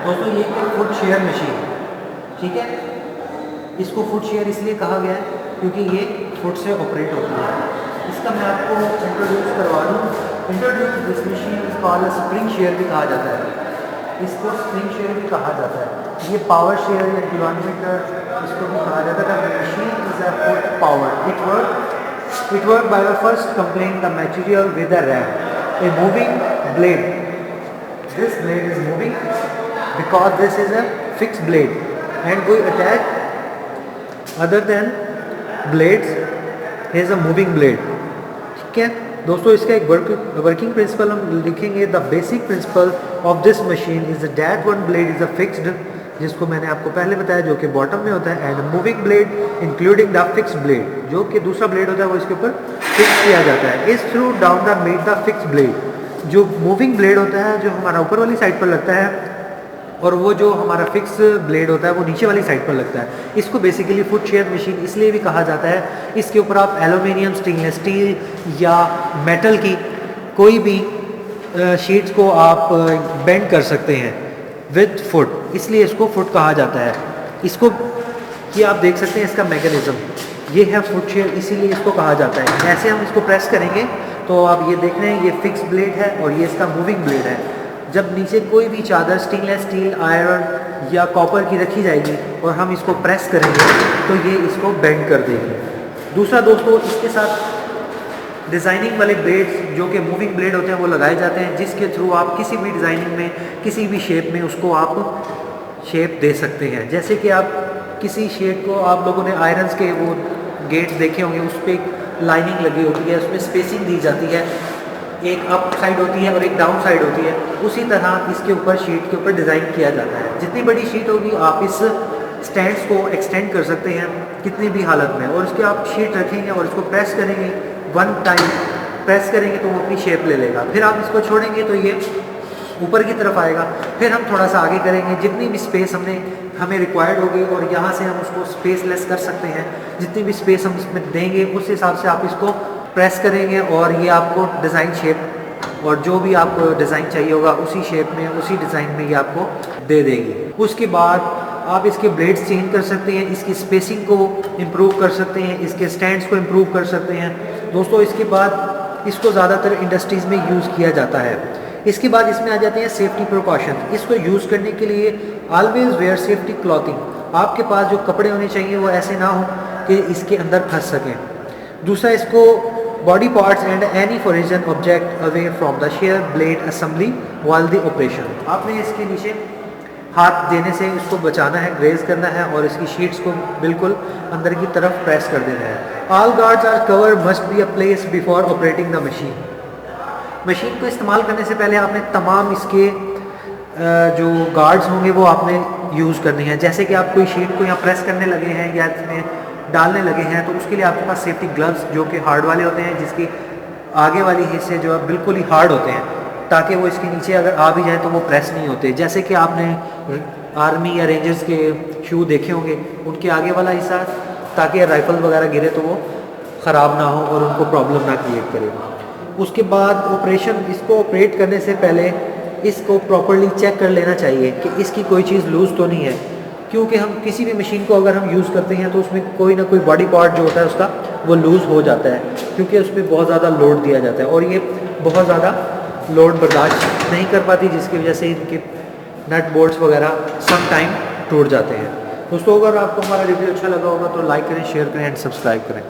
दोस्तों ये एक फुट शेयर मशीन, ठीक है। इसको फुट शेयर इसलिए कहा गया है क्योंकि ये फुट से ऑपरेट होती है। इसका मैं आपको इंट्रोड्यूस करवा दूँ। Introduce this machine is called spring share भी कहा जाता है, इसको स्प्रिंग शेयर भी कहा जाता है। ये पावर शेयर या डिवानमीटर इसको भी कहा जाता है। Machine is a foot power. It worked by the first coupling the material with a ram, a moving blade. This blade is moving because this is a fixed blade, and we attach other than blades is a moving blade. ठीक है दोस्तों, इसका एक working principle हम लिखेंगे। The basic principle of this machine is that one blade is a fixed, जिसको मैंने आपको पहले बताया, जो कि बॉटम में होता है, and moving blade including the fixed blade, जो कि दूसरा ब्लेड होता है वो इसके ऊपर फिक्स किया जाता है। इस through down the made the fixed blade, जो मूविंग ब्लेड होता है जो हमारा ऊपर वाली साइड पर लगता है, और वो जो हमारा फिक्स ब्लेड होता है वो नीचे वाली साइड पर लगता है। इसको बेसिकली फुट शेयर मशीन इसलिए भी कहा जाता है, इसके ऊपर आप एल्यूमिनियम, स्टेनलेस स्टील या मेटल की कोई भी शीट्स को आप बेंड कर सकते हैं विद फुट, इसलिए इसको फुट कहा जाता है। इसको ये आप देख सकते हैं, इसका मैकेनिज्म ये है फुट शेयर, इसीलिए इसको कहा जाता है। ऐसे हम इसको प्रेस करेंगे तो आप ये देख रहे हैं, ये फिक्स ब्लेड है और ये इसका मूविंग ब्लेड है। जब नीचे कोई भी चादर स्टेनलेस स्टील, आयरन या कॉपर की रखी जाएगी और हम इसको प्रेस करेंगे तो ये इसको बेंड कर देगी। दूसरा दोस्तों, इसके साथ डिज़ाइनिंग वाले ब्लेड्स जो कि मूविंग ब्लेड होते हैं वो लगाए जाते हैं, जिसके थ्रू आप किसी भी डिज़ाइनिंग में, किसी भी शेप में उसको आप शेप दे सकते हैं। जैसे कि आप किसी शेप को, आप लोगों ने आयरन्स के वो गेट्स देखे होंगे, उस पर एक लाइनिंग लगी होती है, उसमें स्पेसिंग दी जाती है, एक अप साइड होती है और एक डाउन साइड होती है। उसी तरह इसके ऊपर शीट के ऊपर डिज़ाइन किया जाता है। जितनी बड़ी शीट होगी आप इस स्टैंड्स को एक्सटेंड कर सकते हैं कितनी भी हालत में, और उसके आप शीट रखेंगे और इसको प्रेस करेंगे, वन टाइम प्रेस करेंगे तो वो अपनी शेप ले लेगा। फिर आप इसको छोड़ेंगे तो ये ऊपर की तरफ आएगा। फिर हम थोड़ा सा आगे करेंगे, जितनी भी स्पेस हमें रिक्वायर्ड होगी, और यहाँ से हम उसको स्पेस लेस कर सकते हैं। जितनी भी स्पेस हम इसमें देंगे उस हिसाब से आप इसको प्रेस करेंगे और ये आपको डिज़ाइन शेप और जो भी आपको डिज़ाइन चाहिए होगा उसी शेप में, उसी डिज़ाइन में ये आपको दे देगी। उसके बाद आप इसके ब्लेड्स चेंज कर सकते हैं, इसकी स्पेसिंग को इम्प्रूव कर सकते हैं, इसके स्टैंड्स को इम्प्रूव कर सकते हैं दोस्तों। इसके बाद इसको ज़्यादातर इंडस्ट्रीज़ में यूज़ किया जाता है। इसके बाद इसमें आ जाते हैं सेफ्टी प्रिकॉशन। इसको यूज़ करने के लिए ऑलवेज वेयर सेफ्टी क्लॉथिंग। आपके पास जो कपड़े होने चाहिए वो ऐसे ना हो कि इसके अंदर फंस सकें। दूसरा, इसको body parts and any foreign object away from the share blade assembly while the operation. आपने इसके नीचे हाथ देने से इसको बचाना है, ग्रेज करना है, और इसकी शीट्स को बिल्कुल अंदर की तरफ प्रेस कर देना है। All guards are cover must be a place before operating the machine. Machine को इस्तेमाल करने से पहले आपने तमाम इसके जो गार्ड्स होंगे वो आपने यूज़ करनी है। जैसे कि आप कोई शीट को यहाँ प्रेस करने लगे हैं या इसमें डालने लगे हैं तो उसके लिए आपके पास सेफ्टी ग्लव्स जो कि हार्ड वाले होते हैं, जिसकी आगे वाली हिस्से जो है बिल्कुल ही हार्ड होते हैं, ताकि वो इसके नीचे अगर आ भी जाए तो वो प्रेस नहीं होते। जैसे कि आपने आर्मी या रेंजर्स के शू देखे होंगे, उनके आगे वाला हिस्सा, ताकि राइफल वगैरह गिरे तो वो ख़राब ना हो और उनको प्रॉब्लम ना क्रिएट करे। उसके बाद ऑपरेशन, इसको ऑपरेट करने से पहले इसको प्रॉपर्ली चेक कर लेना चाहिए कि इसकी कोई चीज़ लूज़ तो नहीं है, क्योंकि हम किसी भी मशीन को अगर हम यूज़ करते हैं तो उसमें कोई ना कोई बॉडी पार्ट जो होता है उसका वो लूज़ हो जाता है, क्योंकि उसमें बहुत ज़्यादा लोड दिया जाता है और ये बहुत ज़्यादा लोड बर्दाश्त नहीं कर पाती, जिसकी वजह से इनके नट बोल्ट्स वगैरह सम टाइम टूट जाते हैं। दोस्तों, अगर आपको हमारा रिव्यू अच्छा लगा होगा तो लाइक करें, शेयर करें एंड सब्सक्राइब करें।